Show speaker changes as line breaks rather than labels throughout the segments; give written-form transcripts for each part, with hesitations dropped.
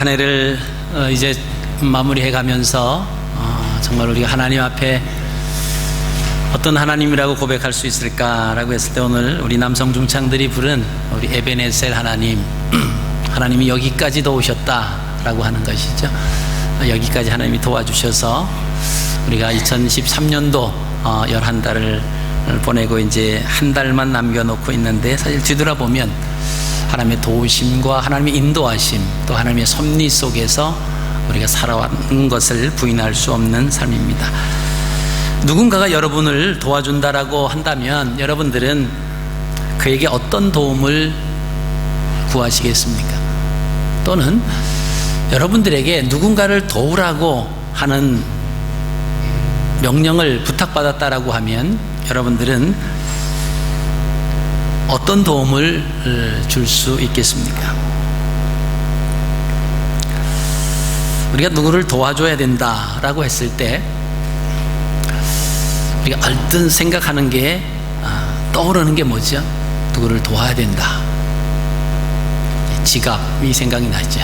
한 해를 이제 마무리해 가면서 정말 우리가 하나님 앞에 어떤 하나님이라고 고백할 수 있을까라고 했을 때 오늘 우리 남성 중창들이 부른 우리 에베네셀 하나님, 하나님이 여기까지 도우셨다라고 하는 것이죠. 여기까지 하나님이 도와주셔서 우리가 2013년도 11달을 보내고 이제 한 달만 남겨놓고 있는데, 사실 뒤돌아보면 하나님의 도우심과 하나님의 인도하심, 또 하나님의 섭리 속에서 우리가 살아온 것을 부인할 수 없는 삶입니다. 누군가가 여러분을 도와준다라고 한다면 여러분들은 그에게 어떤 도움을 구하시겠습니까? 또는 여러분들에게 누군가를 도우라고 하는 명령을 부탁받았다라고 하면 여러분들은 어떤 도움을 줄 수 있겠습니까? 우리가 누구를 도와줘야 된다라고 했을 때 우리가 얼른 생각하는 게 떠오르는 게 뭐죠? 누구를 도와야 된다. 지갑이 생각이 나죠.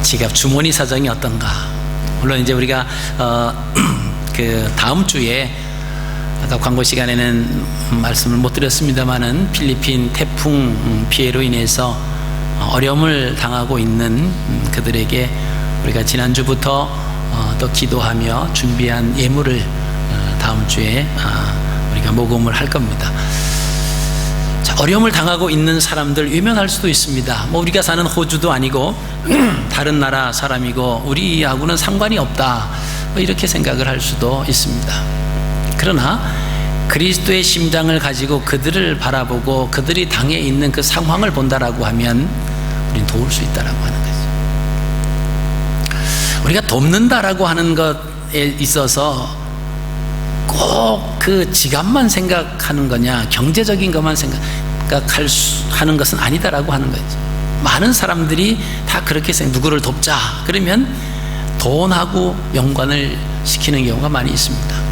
지갑 주머니 사정이 어떤가? 물론 이제 우리가 그 다음 주에 아까 광고 시간에는 말씀을 못 드렸습니다만은 필리핀 태풍 피해로 인해서 어려움을 당하고 있는 그들에게 우리가 지난주부터 또 기도하며 준비한 예물을 다음 주에 우리가 모금을 할 겁니다. 자, 어려움을 당하고 있는 사람들 유명할 수도 있습니다. 뭐 우리가 사는 호주도 아니고 다른 나라 사람이고 우리하고는 상관이 없다, 뭐 이렇게 생각을 할 수도 있습니다. 그러나 그리스도의 심장을 가지고 그들을 바라보고 그들이 당해 있는 그 상황을 본다라고 하면 우리는 도울 수 있다라고 하는 거죠. 우리가 돕는다라고 하는 것에 있어서 꼭 그 지갑만 생각하는 거냐, 경제적인 것만 생각하는 것은 아니다라고 하는 거죠. 많은 사람들이 다 그렇게 누구를 돕자 그러면 돈하고 연관을 시키는 경우가 많이 있습니다.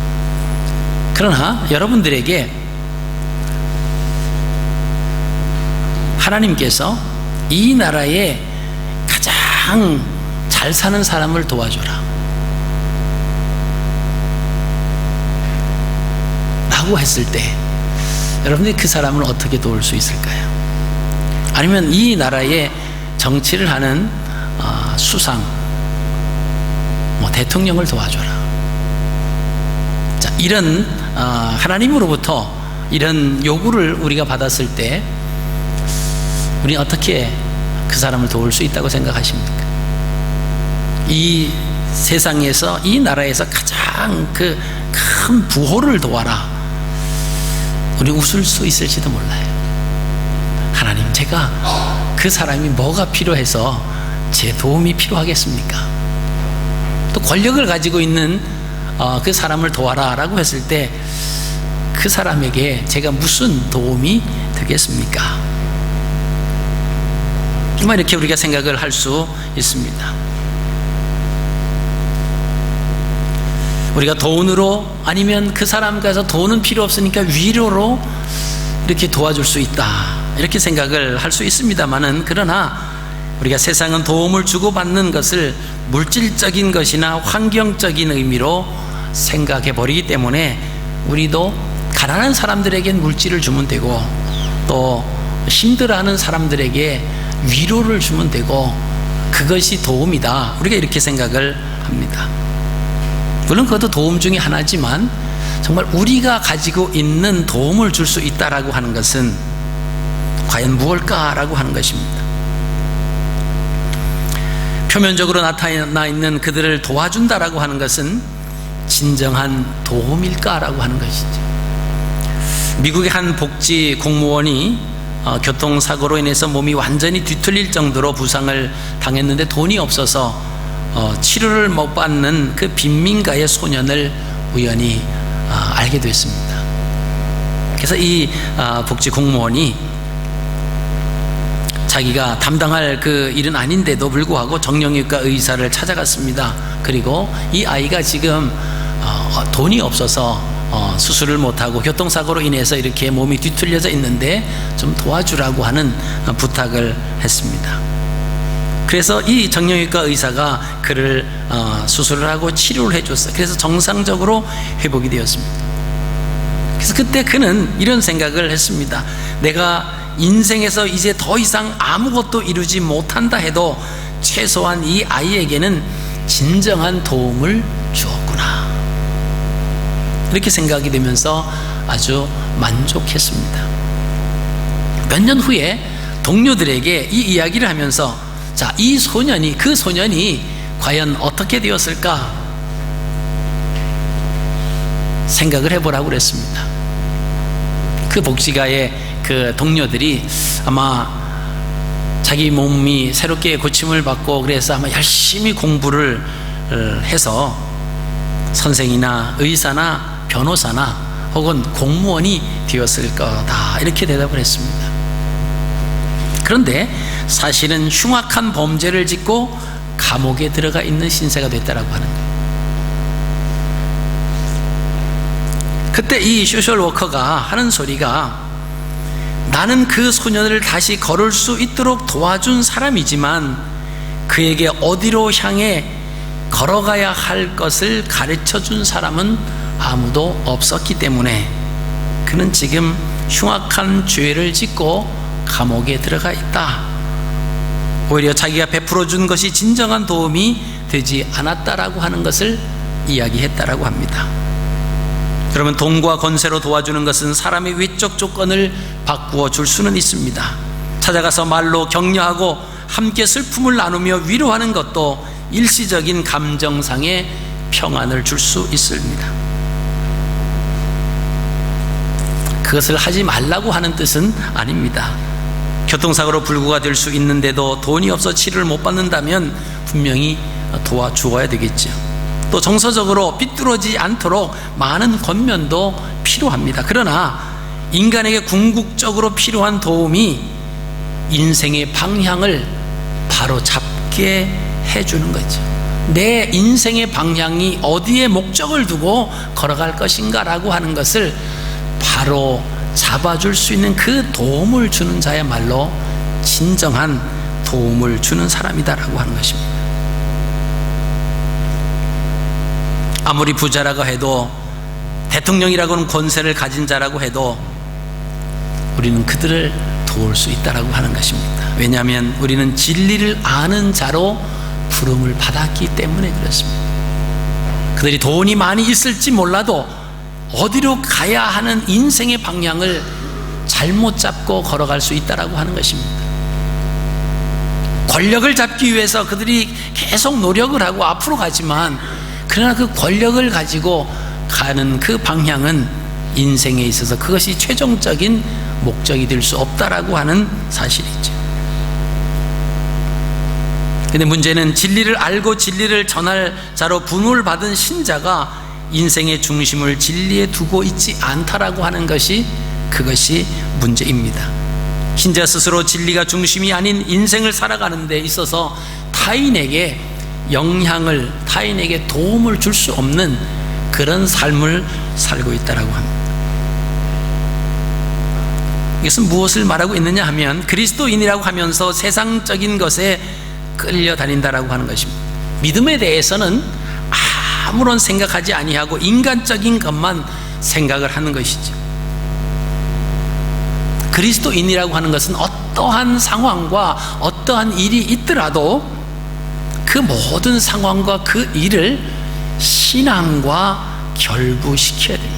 그러나 여러분들에게 하나님께서 이 나라에 가장 잘 사는 사람을 도와줘라 라고 했을 때 여러분들이 그 사람을 어떻게 도울 수 있을까요? 아니면 이 나라에 정치를 하는 수상, 대통령을 도와줘라. 자, 이런 하나님으로부터 이런 요구를 우리가 받았을 때 우리는 어떻게 그 사람을 도울 수 있다고 생각하십니까? 이 세상에서, 이 나라에서 가장 그 큰 부호를 도와라. 우리 웃을 수 있을지도 몰라요. 하나님, 제가 그 사람이 뭐가 필요해서 제 도움이 필요하겠습니까? 또 권력을 가지고 있는 그 사람을 도와라 라고 했을 때 그 사람에게 제가 무슨 도움이 되겠습니까? 정말 이렇게 우리가 생각을 할 수 있습니다. 우리가 돈으로, 아니면 그 사람 가서 돈은 필요 없으니까 위로로 이렇게 도와줄 수 있다, 이렇게 생각을 할 수 있습니다만은, 그러나 우리가 세상은 도움을 주고받는 것을 물질적인 것이나 환경적인 의미로 생각해 버리기 때문에 우리도 가난한 사람들에겐 물질을 주면 되고 또 힘들어하는 사람들에게 위로를 주면 되고 그것이 도움이다, 우리가 이렇게 생각을 합니다. 물론 그것도 도움 중에 하나지만 정말 우리가 가지고 있는 도움을 줄 수 있다라고 하는 것은 과연 무엇일까라고 하는 것입니다. 표면적으로 나타나 있는 그들을 도와준다라고 하는 것은 진정한 도움일까라고 하는 것이죠. 미국의 한 복지 공무원이 교통사고로 인해서 몸이 완전히 뒤틀릴 정도로 부상을 당했는데 돈이 없어서 치료를 못 받는 그 빈민가의 소년을 우연히 알게 됐습니다. 그래서 이 복지 공무원이 자기가 담당할 그 일은 아닌데도 불구하고 정형외과 의사를 찾아갔습니다. 그리고 이 아이가 지금 돈이 없어서 수술을 못하고 교통사고로 인해서 이렇게 몸이 뒤틀려져 있는데 좀 도와주라고 하는 부탁을 했습니다. 그래서 이 정형외과 의사가 그를 수술을 하고 치료를 해줬어요. 그래서 정상적으로 회복이 되었습니다. 그래서 그때 그는 이런 생각을 했습니다. 내가 인생에서 이제 더 이상 아무것도 이루지 못한다 해도 최소한 이 아이에게는 진정한 도움을 주었구나, 이렇게 생각이 되면서 아주 만족했습니다. 몇 년 후에 동료들에게 이 이야기를 하면서 자, 그 소년이 과연 어떻게 되었을까 생각을 해보라고 그랬습니다. 그 복지가의 그 동료들이 아마 자기 몸이 새롭게 고침을 받고 그래서 아마 열심히 공부를 해서 선생이나 의사나 변호사나 혹은 공무원이 되었을 거다, 이렇게 대답을 했습니다. 그런데 사실은 흉악한 범죄를 짓고 감옥에 들어가 있는 신세가 됐다라고 하는 거예요. 그때 이 소셜워커가 하는 소리가, 나는 그 소년을 다시 걸을 수 있도록 도와준 사람이지만 그에게 어디로 향해 걸어가야 할 것을 가르쳐 준 사람은 아무도 없었기 때문에 그는 지금 흉악한 죄를 짓고 감옥에 들어가 있다. 오히려 자기가 베풀어 준 것이 진정한 도움이 되지 않았다라고 하는 것을 이야기했다라고 합니다. 그러면 돈과 권세로 도와주는 것은 사람의 외적 조건을 바꾸어 줄 수는 있습니다. 찾아가서 말로 격려하고 함께 슬픔을 나누며 위로하는 것도 일시적인 감정상의 평안을 줄 수 있습니다. 그것을 하지 말라고 하는 뜻은 아닙니다. 교통사고로 불구가 될 수 있는데도 돈이 없어 치료를 못 받는다면 분명히 도와주어야 되겠죠. 또 정서적으로 삐뚤어지지 않도록 많은 권면도 필요합니다. 그러나 인간에게 궁극적으로 필요한 도움이 인생의 방향을 바로 잡게 해주는 거죠. 내 인생의 방향이 어디에 목적을 두고 걸어갈 것인가 라고 하는 것을 바로 잡아줄 수 있는 그 도움을 주는 자야말로 진정한 도움을 주는 사람이다라고 하는 것입니다. 아무리 부자라고 해도, 대통령이라고는 권세를 가진 자라고 해도 우리는 그들을 도울 수 있다라고 하는 것입니다. 왜냐하면 우리는 진리를 아는 자로 부름을 받았기 때문에 그렇습니다. 그들이 돈이 많이 있을지 몰라도 어디로 가야 하는 인생의 방향을 잘못 잡고 걸어갈 수 있다라고 하는 것입니다. 권력을 잡기 위해서 그들이 계속 노력을 하고 앞으로 가지만, 그러나 그 권력을 가지고 가는 그 방향은 인생에 있어서 그것이 최종적인 목적이 될 수 없다라고 하는 사실이죠. 근데 문제는 진리를 알고 진리를 전할 자로 부름을 받은 신자가 인생의 중심을 진리에 두고 있지 않다라고 하는 것이, 그것이 문제입니다. 신자 스스로 진리가 중심이 아닌 인생을 살아가는 데 있어서 타인에게 영향을, 타인에게 도움을 줄 수 없는 그런 삶을 살고 있다라고 합니다. 이것은 무엇을 말하고 있느냐 하면, 그리스도인이라고 하면서 세상적인 것에 끌려다닌다라고 하는 것입니다. 믿음에 대해서는 아무런 생각하지 아니하고 인간적인 것만 생각을 하는 것이죠. 그리스도인이라고 하는 것은 어떠한 상황과 어떠한 일이 있더라도 그 모든 상황과 그 일을 신앙과 결부시켜야 됩니다.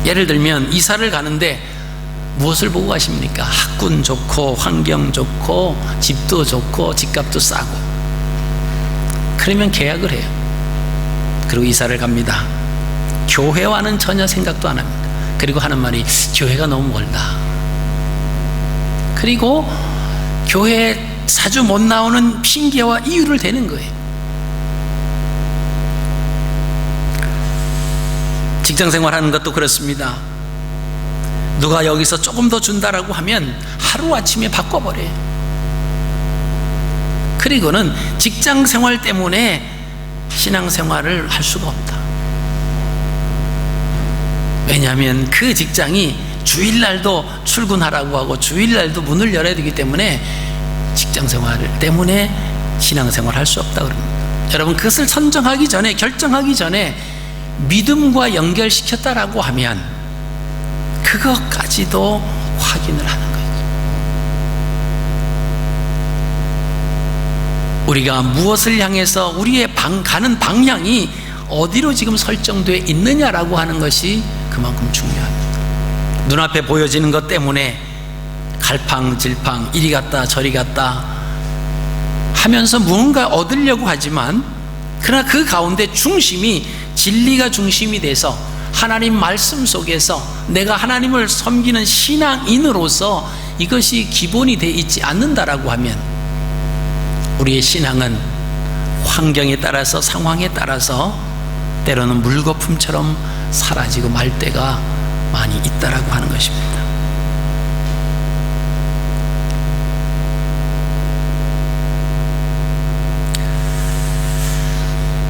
예를 들면 이사를 가는데 무엇을 보고 가십니까? 학군 좋고 환경 좋고 집도 좋고 집값도 싸고, 그러면 계약을 해요. 그리고 이사를 갑니다. 교회와는 전혀 생각도 안 합니다. 그리고 하는 말이, 교회가 너무 멀다. 그리고 교회에 자주 못 나오는 핑계와 이유를 대는 거예요. 직장생활 하는 것도 그렇습니다. 누가 여기서 조금 더 준다라고 하면 하루아침에 바꿔버려요. 그리고는 직장생활 때문에 신앙생활을 할 수가 없다. 왜냐하면 그 직장이 주일날도 출근하라고 하고 주일날도 문을 열어야 되기 때문에 직장생활 때문에 신앙생활 할 수 없다 그럽니다. 여러분, 그것을 선정하기 전에, 결정하기 전에 믿음과 연결시켰다라고 하면 그것까지도 확인을 하는 거예요. 우리가 무엇을 향해서 우리의 가는 방향이 어디로 지금 설정되어 있느냐라고 하는 것이 그만큼 중요합니다. 눈앞에 보여지는 것 때문에 갈팡질팡 이리 갔다 저리 갔다 하면서 무언가 얻으려고 하지만, 그러나 그 가운데 중심이 진리가 중심이 돼서 하나님 말씀 속에서 내가 하나님을 섬기는 신앙인으로서 이것이 기본이 되어 있지 않는다라고 하면 우리의 신앙은 환경에 따라서, 상황에 따라서 때로는 물거품처럼 사라지고 말 때가 많이 있다라고 하는 것입니다.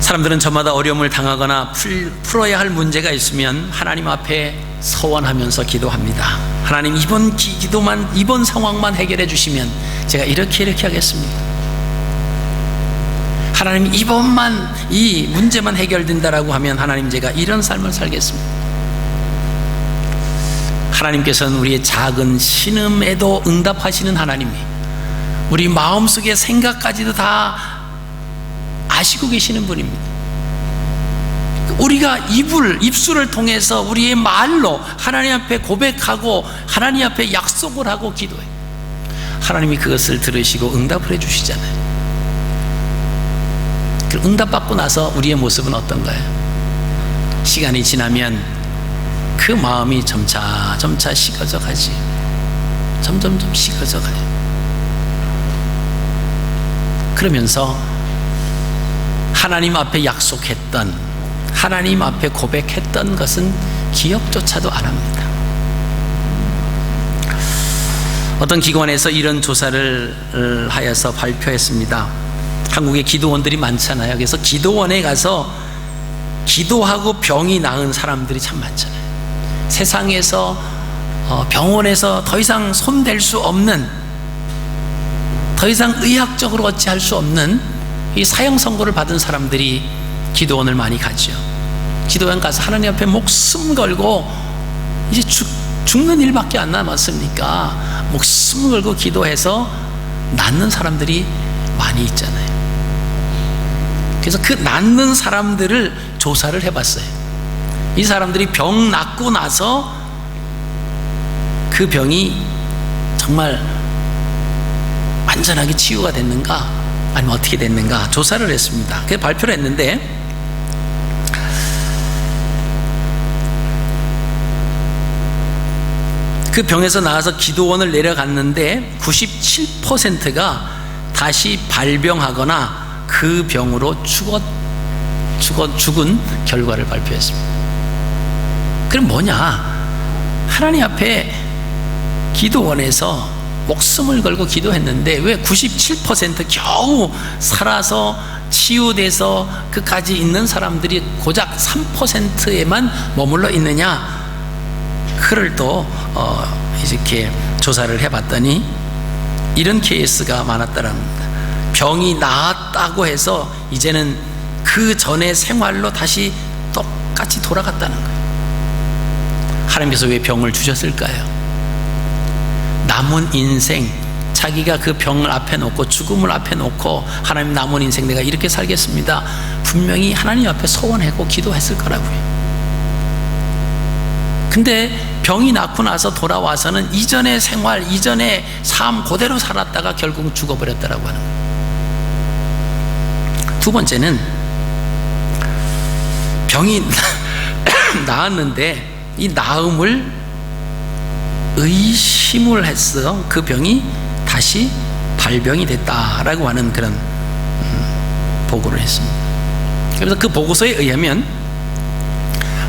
사람들은 저마다 어려움을 당하거나 풀어야 할 문제가 있으면 하나님 앞에 서원하면서 기도합니다. 하나님, 이번 상황만 해결해 주시면 제가 이렇게 하겠습니다. 하나님, 이 문제만 해결된다라고 하면 하나님, 제가 이런 삶을 살겠습니다. 하나님께서는 우리의 작은 신음에도 응답하시는 하나님이 우리 마음속의 생각까지도 다 아시고 계시는 분입니다. 우리가 입술을 통해서 우리의 말로 하나님 앞에 고백하고 하나님 앞에 약속을 하고 기도해, 하나님이 그것을 들으시고 응답을 해 주시잖아요. 그 응답받고 나서 우리의 모습은 어떤가요? 시간이 지나면 그 마음이 점차 식어져 가지. 점점 식어져 가요. 그러면서 하나님 앞에 약속했던, 하나님 앞에 고백했던 것은 기억조차도 안 합니다. 어떤 기관에서 이런 조사를 하여서 발표했습니다. 한국에 기도원들이 많잖아요. 그래서 기도원에 가서 기도하고 병이 나은 사람들이 참 많잖아요. 세상에서 병원에서 더 이상 손댈 수 없는, 더 이상 의학적으로 어찌할 수 없는 이 사형 선고를 받은 사람들이 기도원을 많이 가죠. 기도원 가서 하나님 앞에 목숨 걸고, 이제 죽는 일밖에 안 남았으니까 목숨 걸고 기도해서 낫는 사람들이 많이 있잖아요. 그래서 그 낫는 사람들을 조사를 해봤어요. 이 사람들이 병 낫고 나서 그 병이 정말 완전하게 치유가 됐는가, 아니면 어떻게 됐는가 조사를 했습니다. 그래서 발표를 했는데, 그 병에서 나와서 기도원을 내려갔는데 97%가 다시 발병하거나 그 병으로 죽은 결과를 발표했습니다. 그럼 뭐냐? 하나님 앞에 기도원에서 목숨을 걸고 기도했는데 왜 97% 겨우 살아서 치유돼서 끝까지 있는 사람들이 고작 3%에만 머물러 있느냐? 그를 또 이렇게 조사를 해봤더니 이런 케이스가 많았다랍니다. 병이 나았다고 해서 이제는 그 전의 생활로 다시 똑같이 돌아갔다는 거예요. 하나님께서 왜 병을 주셨을까요? 남은 인생, 자기가 그 병을 앞에 놓고 죽음을 앞에 놓고 하나님, 남은 인생 내가 이렇게 살겠습니다, 분명히 하나님 앞에 소원하고 기도했을 거라고요. 근데 병이 낫고 나서 돌아와서는 이전의 생활, 이전의 삶 그대로 살았다가 결국 죽어버렸다라고 하는 거예요. 두 번째는 병이 나았는데 이 나음을 의심을 했어. 그 병이 다시 발병이 됐다라고 하는 그런 보고를 했습니다. 그래서 그 보고서에 의하면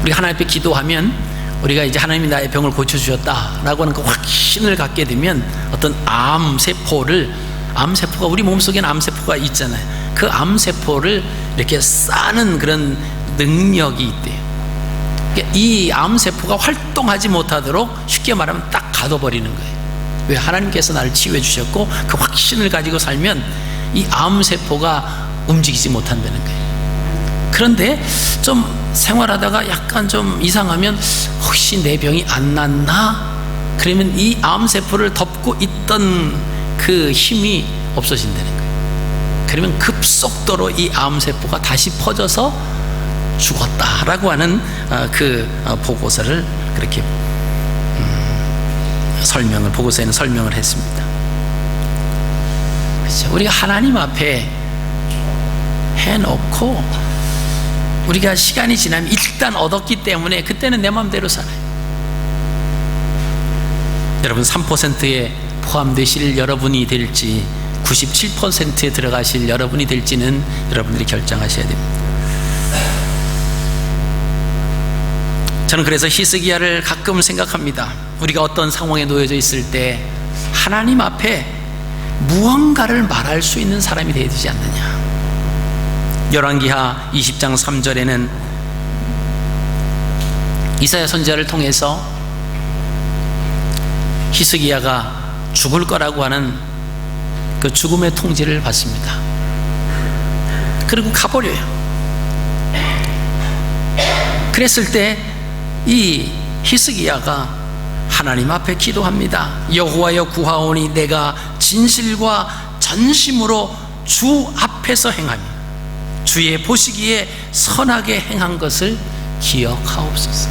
우리가 하나님 앞에 기도하면 우리가 이제 하나님이 나의 병을 고쳐주셨다라고 하는 그 확신을 갖게 되면 어떤 암세포가 우리 몸속에는 암세포가 있잖아요. 그 암세포를 이렇게 싸는 그런 능력이 있대요. 이 암세포가 활동하지 못하도록 쉽게 말하면 딱 가둬버리는 거예요. 왜? 하나님께서 나를 치유해 주셨고 그 확신을 가지고 살면 이 암세포가 움직이지 못한다는 거예요. 그런데 좀 생활하다가 약간 좀 이상하면 혹시 내 병이 안 낫나? 그러면 이 암세포를 덮고 있던 그 힘이 없어진다는 거예요. 그러면 급속도로 이 암세포가 다시 퍼져서 죽었다라고 하는 그 보고서를 그렇게 보고서에는 설명을 했습니다. 그렇죠? 우리가 하나님 앞에 해놓고 우리가 시간이 지나면 일단 얻었기 때문에 그때는 내 마음대로 살아요. 여러분 3%에 포함되실 여러분이 될지 97%에 들어가실 여러분이 될지는 여러분들이 결정하셔야 됩니다. 저는 그래서 히스기야를 가끔 생각합니다. 우리가 어떤 상황에 놓여져 있을 때 하나님 앞에 무언가를 말할 수 있는 사람이 되어야 되지 않느냐. 열왕기하 20장 3절에는 이사야 선지자를 통해서 히스기야가 죽을 거라고 하는 그 죽음의 통지를 받습니다. 그리고 가버려요. 그랬을 때 이 히스기야가 하나님 앞에 기도합니다. 여호와여 구하오니 내가 진실과 전심으로 주 앞에서 행하며 주의 보시기에 선하게 행한 것을 기억하옵소서.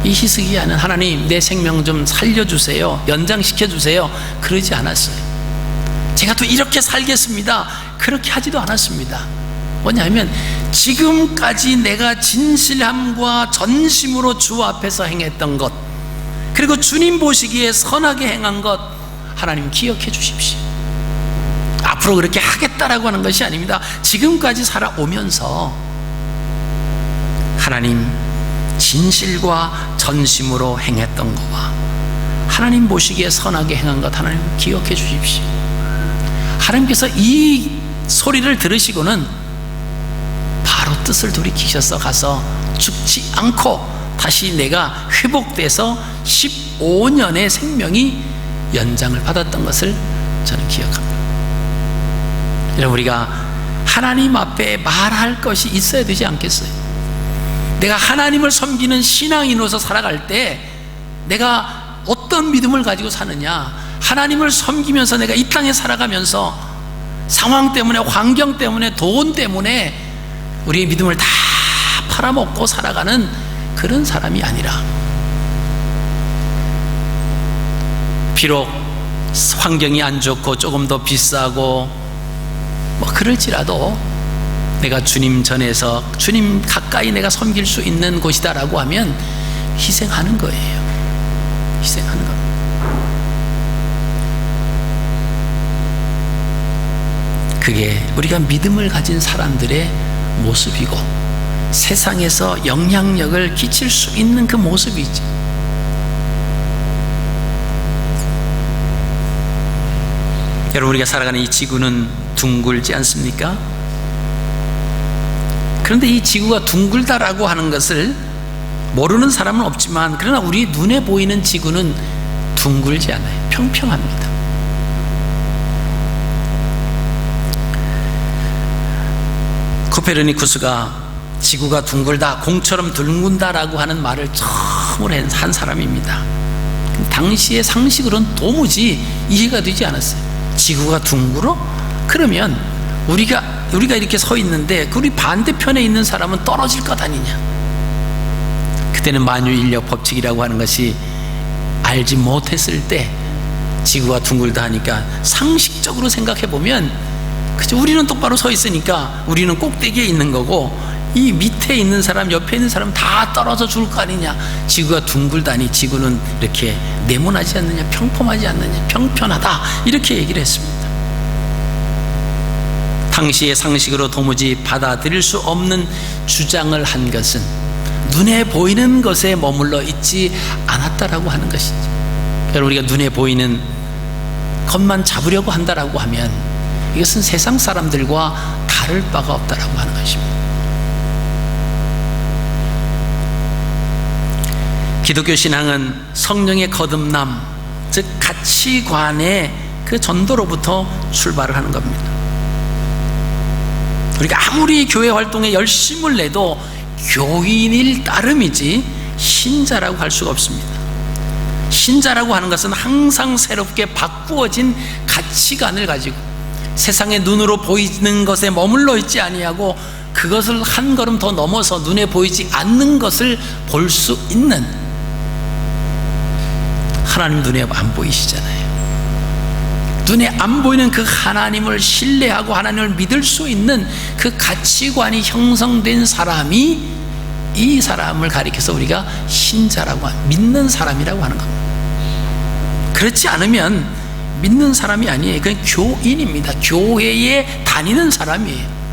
이 히스기야는 하나님 내 생명 좀 살려주세요, 연장시켜주세요 그러지 않았어요. 제가 또 이렇게 살겠습니다 그렇게 하지도 않았습니다. 뭐냐면 지금까지 내가 진실함과 전심으로 주 앞에서 행했던 것, 그리고 주님 보시기에 선하게 행한 것 하나님 기억해 주십시오. 앞으로 그렇게 하겠다라고 하는 것이 아닙니다. 지금까지 살아오면서 하나님 진실과 전심으로 행했던 것과 하나님 보시기에 선하게 행한 것 하나님 기억해 주십시오. 하나님께서 이 소리를 들으시고는 바로 뜻을 돌이키셔서 가서 죽지 않고 다시 내가 회복돼서 15년의 생명이 연장을 받았던 것을 저는 기억합니다. 여러분, 우리가 하나님 앞에 말할 것이 있어야 되지 않겠어요? 내가 하나님을 섬기는 신앙인으로서 살아갈 때 내가 어떤 믿음을 가지고 사느냐, 하나님을 섬기면서 내가 이 땅에 살아가면서 상황 때문에, 환경 때문에, 돈 때문에 우리의 믿음을 다 팔아먹고 살아가는 그런 사람이 아니라, 비록 환경이 안 좋고 조금 더 비싸고 뭐 그럴지라도 내가 주님 전에서 주님 가까이 내가 섬길 수 있는 곳이다라고 하면 희생하는 거예요. 희생하는 겁니다. 그게 우리가 믿음을 가진 사람들의 모습이고 세상에서 영향력을 끼칠 수 있는 그 모습이지. 여러분, 우리가 살아가는 이 지구는 둥글지 않습니까? 그런데 이 지구가 둥글다라고 하는 것을 모르는 사람은 없지만, 그러나 우리 눈에 보이는 지구는 둥글지 않아요. 평평합니다. 코페르니쿠스가 지구가 둥글다, 공처럼 둥근다라고 하는 말을 처음으로 한 사람입니다. 당시의 상식으로는 도무지 이해가 되지 않았어요. 지구가 둥글어? 그러면 우리가 이렇게 서 있는데 우리 반대편에 있는 사람은 떨어질 것 아니냐. 그때는 만유인력 법칙이라고 하는 것이 알지 못했을 때 지구가 둥글다 하니까 상식적으로 생각해 보면, 그죠? 우리는 똑바로 서 있으니까 우리는 꼭대기에 있는 거고 이 밑에 있는 사람, 옆에 있는 사람 다 떨어져 죽을 거 아니냐. 지구가 둥글다니 지구는 이렇게 네모나지 않느냐, 평범하지 않느냐, 평편하다, 이렇게 얘기를 했습니다. 당시의 상식으로 도무지 받아들일 수 없는 주장을 한 것은 눈에 보이는 것에 머물러 있지 않았다라고 하는 것이죠. 여러분, 우리가 눈에 보이는 것만 잡으려고 한다라고 하면 이것은 세상 사람들과 다를 바가 없다라고 하는 것입니다. 기독교 신앙은 성령의 거듭남, 즉 가치관의 그 전도로부터 출발을 하는 겁니다. 우리가 아무리 교회 활동에 열심을 내도 교인일 따름이지 신자라고 할 수가 없습니다. 신자라고 하는 것은 항상 새롭게 바꾸어진 가치관을 가지고 세상의 눈으로 보이는 것에 머물러 있지 아니하고 그것을 한 걸음 더 넘어서 눈에 보이지 않는 것을 볼 수 있는, 하나님 눈에 안 보이시잖아요. 눈에 안 보이는 그 하나님을 신뢰하고 하나님을 믿을 수 있는 그 가치관이 형성된 사람이, 이 사람을 가리켜서 우리가 신자라고, 믿는 사람이라고 하는 겁니다. 그렇지 않으면 믿는 사람이 아니에요. 그건 교인입니다. 교회에 다니는 사람이에요.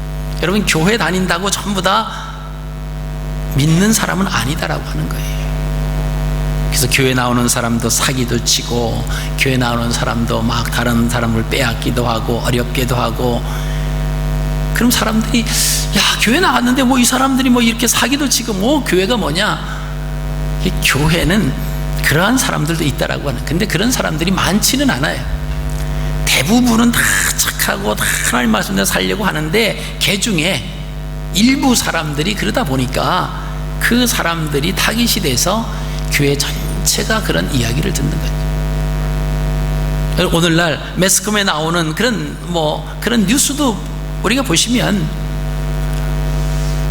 여러분, 교회 다닌다고 전부 다 믿는 사람은 아니다라고 하는 거예요. 그래서 교회 나오는 사람도 사기도 치고, 교회 나오는 사람도 막 다른 사람을 빼앗기도 하고 어렵게도 하고, 그럼 사람들이 야, 교회 나갔는데 뭐 이 사람들이 뭐 이렇게 사기도 치고 뭐 교회가 뭐냐? 이 교회는 그러한 사람들도 있다라고 하는. 근데 그런 사람들이 많지는 않아요. 대부분은 다 착하고 다 하나님 말씀대로 살려고 하는데, 그 중에 일부 사람들이 그러다 보니까 그 사람들이 타깃이 돼서 교회 전체가 그런 이야기를 듣는 거죠. 오늘날 매스컴에 나오는 그런 뉴스도 우리가 보시면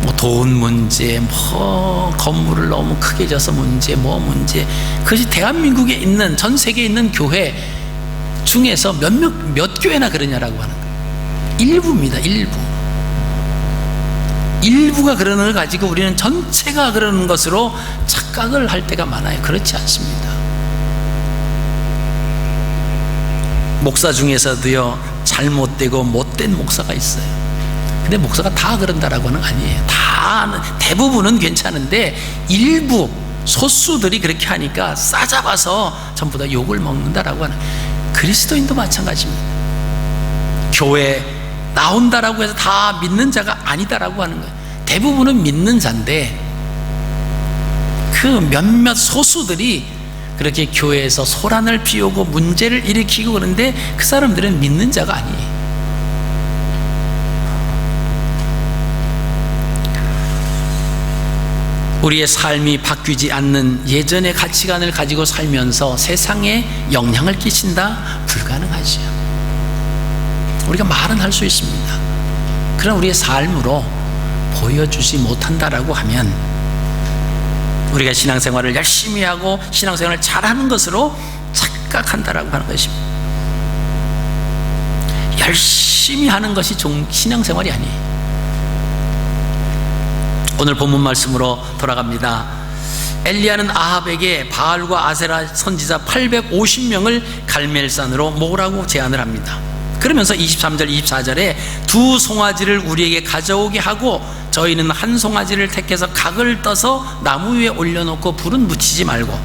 뭐 돈 문제, 뭐 건물을 너무 크게 져서 문제, 뭐 문제, 그것이 대한민국에 있는, 전 세계에 있는 교회 중에서 몇 교회나 그러냐라고 하는 거예요. 일부입니다. 일부가 그러는 걸 가지고 우리는 전체가 그러는 것으로 착각을 할 때가 많아요. 그렇지 않습니다. 목사 중에서도요, 잘못되고 못된 목사가 있어요. 근데 목사가 다 그런다라고 하는 거 아니에요. 대부분은 괜찮은데 일부 소수들이 그렇게 하니까 싸잡아서 전부 다 욕을 먹는다라고 하는. 그리스도인도 마찬가지입니다. 교회 나온다라고 해서 다 믿는 자가 아니다라고 하는 거예요. 대부분은 믿는 자인데 그 몇몇 소수들이 그렇게 교회에서 소란을 피우고 문제를 일으키고 그러는데 그 사람들은 믿는 자가 아니에요. 우리의 삶이 바뀌지 않는 예전의 가치관을 가지고 살면서 세상에 영향을 끼친다? 불가능하지요. 우리가 말은 할 수 있습니다. 그러나 우리의 삶으로 보여주지 못한다라고 하면 우리가 신앙생활을 열심히 하고 신앙생활을 잘하는 것으로 착각한다라고 하는 것입니다. 열심히 하는 것이 신앙생활이 아니에요. 오늘 본문 말씀으로 돌아갑니다. 엘리야는 아합에게 바알과 아세라 선지자 850명을 갈멜산으로 모으라고 제안을 합니다. 그러면서 23절 24절에 두 송아지를 우리에게 가져오게 하고 저희는 한 송아지를 택해서 각을 떠서 나무 위에 올려놓고 불은 붙이지 말고,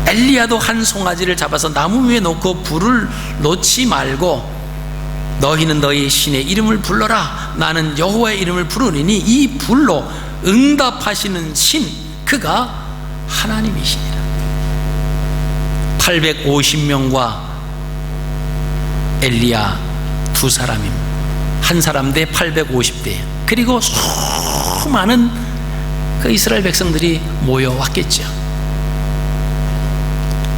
엘리야도 한 송아지를 잡아서 나무 위에 놓고 불을 놓지 말고 너희는 너희 신의 이름을 불러라. 나는 여호와의 이름을 부르리니 이 불로 응답하시는 신, 그가 하나님이시니라. 850명과 엘리야 두 사람입니다. 한 사람 대 850대. 그리고 수많은 그 이스라엘 백성들이 모여왔겠죠.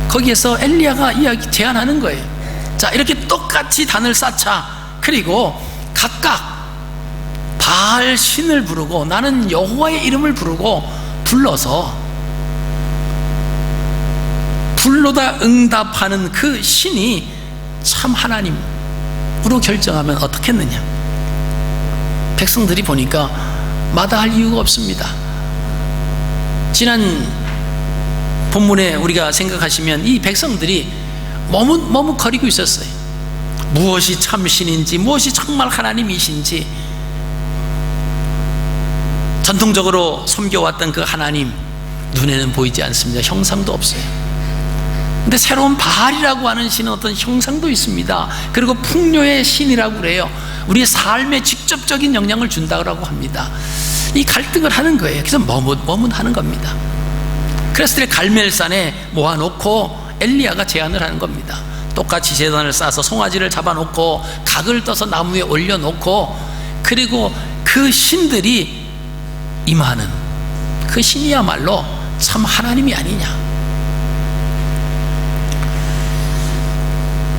거기에서 엘리야가 제안하는 거예요. 자, 이렇게 똑같이 단을 쌓자. 그리고 각각 바알 신을 부르고 나는 여호와의 이름을 부르고 불러서 불로다 응답하는 그 신이 참 하나님으로 결정하면 어떻겠느냐. 백성들이 보니까 마다할 이유가 없습니다. 지난 본문에 우리가 생각하시면 이 백성들이 머뭇거리고 있었어요. 무엇이 참 신인지, 무엇이 정말 하나님이신지, 전통적으로 섬겨왔던 그 하나님 눈에는 보이지 않습니다. 형상도 없어요. 근데 새로운 바알이라고 하는 신은 어떤 형상도 있습니다. 그리고 풍요의 신이라고 그래요. 우리의 삶에 직접적인 영향을 준다고 합니다. 이 갈등을 하는 거예요. 그래서 머뭇하는 겁니다. 그랬을 때 갈멜산에 모아놓고 엘리야가 제안을 하는 겁니다. 똑같이 제단을 쌓아서 송아지를 잡아놓고 각을 떠서 나무에 올려놓고, 그리고 그 신들이 임하는 그 신이야말로 참 하나님이 아니냐.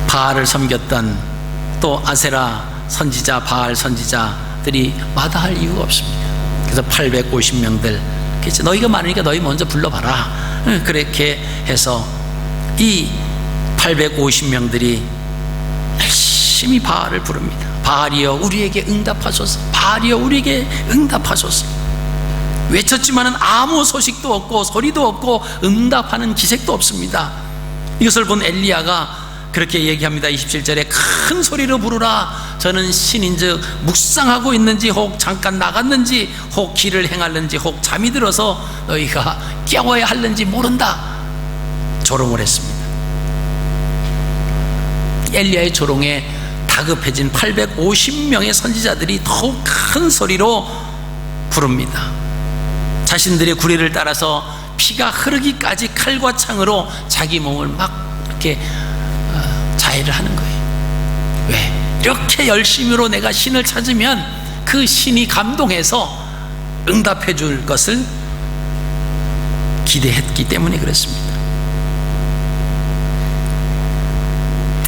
바알을 섬겼던 또 아세라 선지자, 바알 선지자들이 마다할 이유가 없습니다. 그래서 850명들, 너희가 많으니까 너희 먼저 불러봐라. 그렇게 해서 이 850명들이 열심히 바알을 부릅니다. 바알이여 우리에게 응답하소서, 바알이여 우리에게 응답하소서. 외쳤지만은 아무 소식도 없고 소리도 없고 응답하는 기색도 없습니다. 이것을 본 엘리야가 그렇게 얘기합니다. 27절에 큰 소리로 부르라. 저는 신인즉 묵상하고 있는지, 혹 잠깐 나갔는지, 혹 길을 행하는지, 혹 잠이 들어서 너희가 깨워야 하는지 모른다. 조롱을 했습니다. 엘리야의 조롱에 다급해진 850명의 선지자들이 더욱 큰 소리로 부릅니다. 자신들의 구리를 따라서 피가 흐르기까지 칼과 창으로 자기 몸을 막 이렇게 자해를 하는 거예요. 왜? 이렇게 열심히로 내가 신을 찾으면 그 신이 감동해서 응답해 줄 것을 기대했기 때문에 그렇습니다.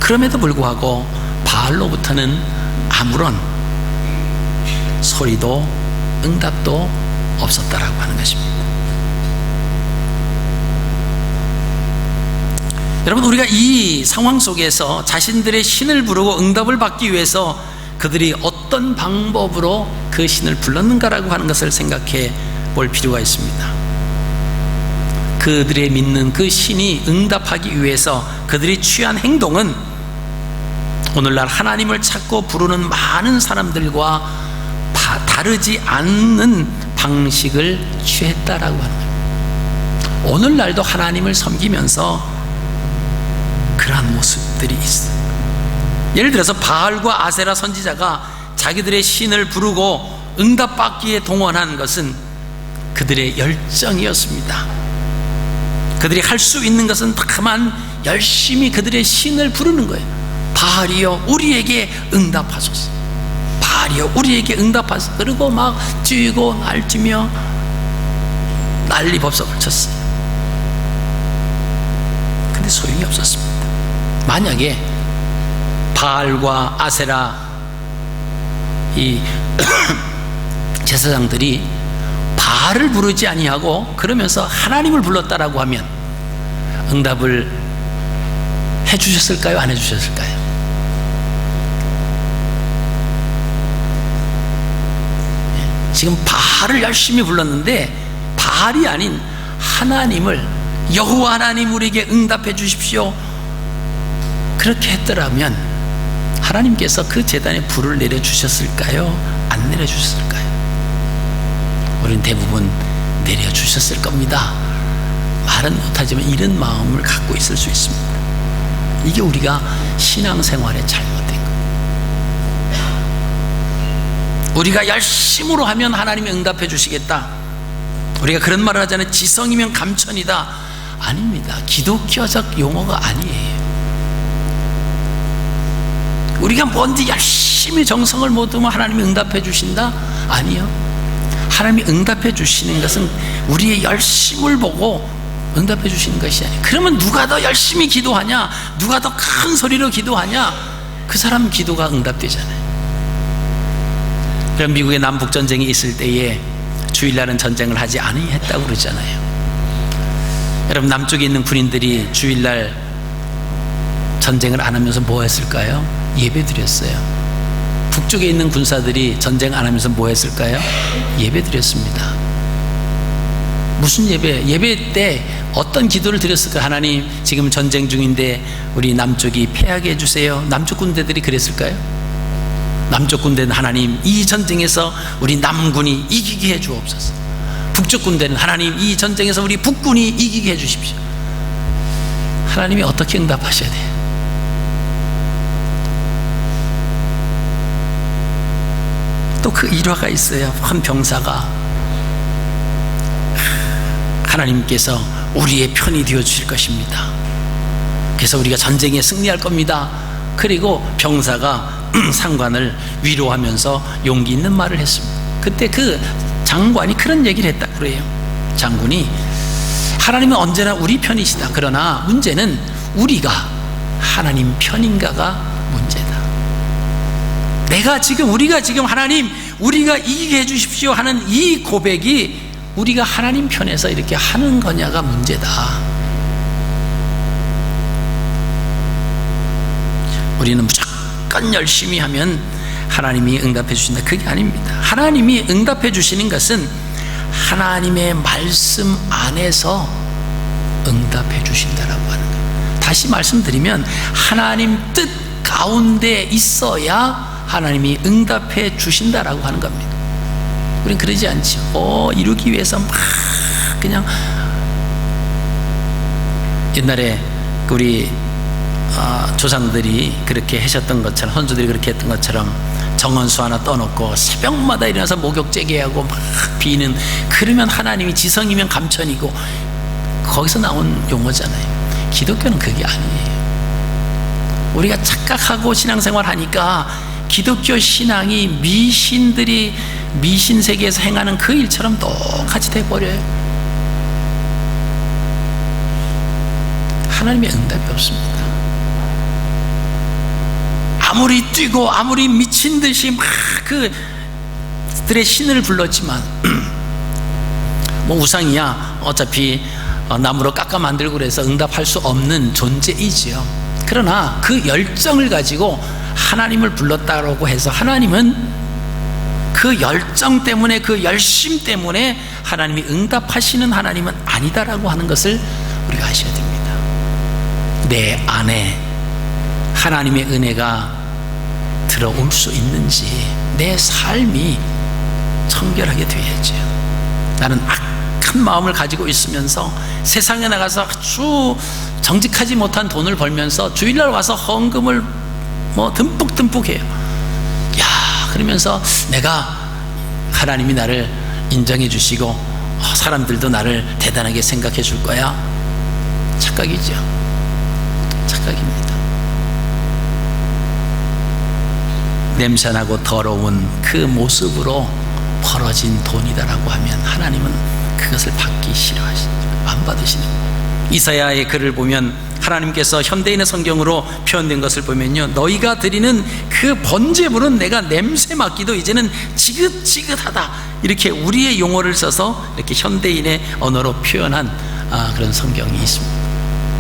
그럼에도 불구하고 바알로부터는 아무런 소리도 응답도 없었다라고 하는 것입니다. 여러분, 우리가 이 상황 속에서 자신들의 신을 부르고 응답을 받기 위해서 그들이 어떤 방법으로 그 신을 불렀는가라고 하는 것을 생각해 볼 필요가 있습니다. 그들의 믿는 그 신이 응답하기 위해서 그들이 취한 행동은 오늘날 하나님을 찾고 부르는 많은 사람들과 다르지 않는 방식을 취했다라고 하는 거예요. 오늘날도 하나님을 섬기면서 그러한 모습들이 있어요. 예를 들어서 바알과 아세라 선지자가 자기들의 신을 부르고 응답받기에 동원한 것은 그들의 열정이었습니다. 그들이 할 수 있는 것은 다만 열심히 그들의 신을 부르는 거예요. 바알이여 우리에게 응답하소서, 바알이여 우리에게 응답하소서. 그리고 막 뛰고 날뛰며 난리법석을 쳤어요. 근데 소용이 없었습니다. 만약에 바알과 아세라 이 제사장들이 바알을 부르지 아니하고 그러면서 하나님을 불렀다라고 하면 응답을 해주셨을까요? 안 해주셨을까요? 지금 바알을 열심히 불렀는데 바알이 아닌 하나님을, 여호와 하나님 우리에게 응답해 주십시오, 그렇게 했더라면 하나님께서 그 제단에 불을 내려주셨을까요? 안 내려주셨을까요? 우리는 대부분 내려주셨을 겁니다. 말은 못하지만 이런 마음을 갖고 있을 수 있습니다. 이게 우리가 신앙생활에 잘못된 거예요. 우리가 열심으로 하면 하나님이 응답해 주시겠다. 우리가 그런 말을 하잖아요. 지성이면 감천이다. 아닙니다. 기독교적 용어가 아니에요. 우리가 뭔지 열심히 정성을 모으면 하나님이 응답해 주신다? 아니요. 하나님이 응답해 주시는 것은 우리의 열심을 보고 응답해 주시는 것이 아니에요. 그러면 누가 더 열심히 기도하냐, 누가 더 큰 소리로 기도하냐, 그 사람 기도가 응답되잖아요. 그럼 미국의 남북전쟁이 있을 때에 주일날은 전쟁을 하지 아니했다고 그러잖아요. 여러분, 남쪽에 있는 군인들이 주일날 전쟁을 안 하면서 뭐 했을까요? 예배 드렸어요. 북쪽에 있는 군사들이 전쟁 안 하면서 뭐 했을까요? 예배 드렸습니다. 무슨 예배? 예배 때 어떤 기도를 드렸을까? 하나님, 지금 전쟁 중인데 우리 남쪽이 패하게 해주세요. 남쪽 군대들이 그랬을까요? 남쪽 군대는 하나님, 이 전쟁에서 우리 남군이 이기게 해 주옵소서. 북쪽 군대는 하나님, 이 전쟁에서 우리 북군이 이기게 해 주십시오. 하나님이 어떻게 응답하셔야 돼요? 또 그 일화가 있어요. 한 병사가 하나님께서 우리의 편이 되어 주실 것입니다. 그래서 우리가 전쟁에 승리할 겁니다. 그리고 병사가 상관을 위로하면서 용기 있는 말을 했습니다. 그때 그 장관이 그런 얘기를 했다고 그래요. 장군이 하나님은 언제나 우리 편이시다. 그러나 문제는 우리가 하나님 편인가가 문제다. 우리가 지금 하나님, 우리가 이기게 해주십시오 하는 이 고백이 우리가 하나님 편에서 이렇게 하는 거냐가 문제다. 우리는 무조건 열심히 하면 하나님이 응답해 주신다. 그게 아닙니다. 하나님이 응답해 주시는 것은 하나님의 말씀 안에서 응답해 주신다라고 하는 거예요. 다시 말씀드리면 하나님 뜻 가운데 있어야 하나님이 응답해 주신다라고 하는 겁니다. 우리는 그러지 않죠. 이루기 위해서 막 그냥 옛날에 우리 조상들이 그렇게 하셨던 것처럼, 선조들이 그렇게 했던 것처럼 정원수 하나 떠놓고 새벽마다 일어나서 목욕 재개하고 막 비는, 그러면 하나님이 지성이면 감천이고, 거기서 나온 용어잖아요. 기독교는 그게 아니에요. 우리가 착각하고 신앙생활 하니까 기독교 신앙이 미신들이 미신 세계에서 행하는 그 일처럼 똑같이 돼버려요. 하나님의 응답이 없습니다. 아무리 뛰고 아무리 미친 듯이 막 그들의 신을 불렀지만 뭐 우상이야 어차피 나무로 깎아 만들고 그래서 응답할 수 없는 존재이지요. 그러나 그 열정을 가지고 하나님을 불렀다고 해서 하나님은 그 열정 때문에, 그 열심 때문에 하나님이 응답하시는 하나님은 아니다라고 하는 것을 우리가 아셔야 됩니다. 내 안에 하나님의 은혜가 들어올 수 있는지, 내 삶이 청결하게 되어야죠. 나는 악한 마음을 가지고 있으면서 세상에 나가서 아주 정직하지 못한 돈을 벌면서 주일날 와서 헌금을 뭐 듬뿍 해요. 그러면서 내가, 하나님이 나를 인정해 주시고 사람들도 나를 대단하게 생각해 줄 거야. 착각이죠. 착각입니다. 냄새나고 더러운 그 모습으로 벌어진 돈이다라고 하면 하나님은 그것을 받기 싫어하시죠. 안 받으시는 거예요. 이사야의 글을 보면 하나님께서 현대인의 성경으로 표현된 것을 보면요, 너희가 드리는 그 번제물은 내가 냄새 맡기도 이제는 지긋지긋하다, 이렇게 우리의 용어를 써서 이렇게 현대인의 언어로 표현한 그런 성경이 있습니다.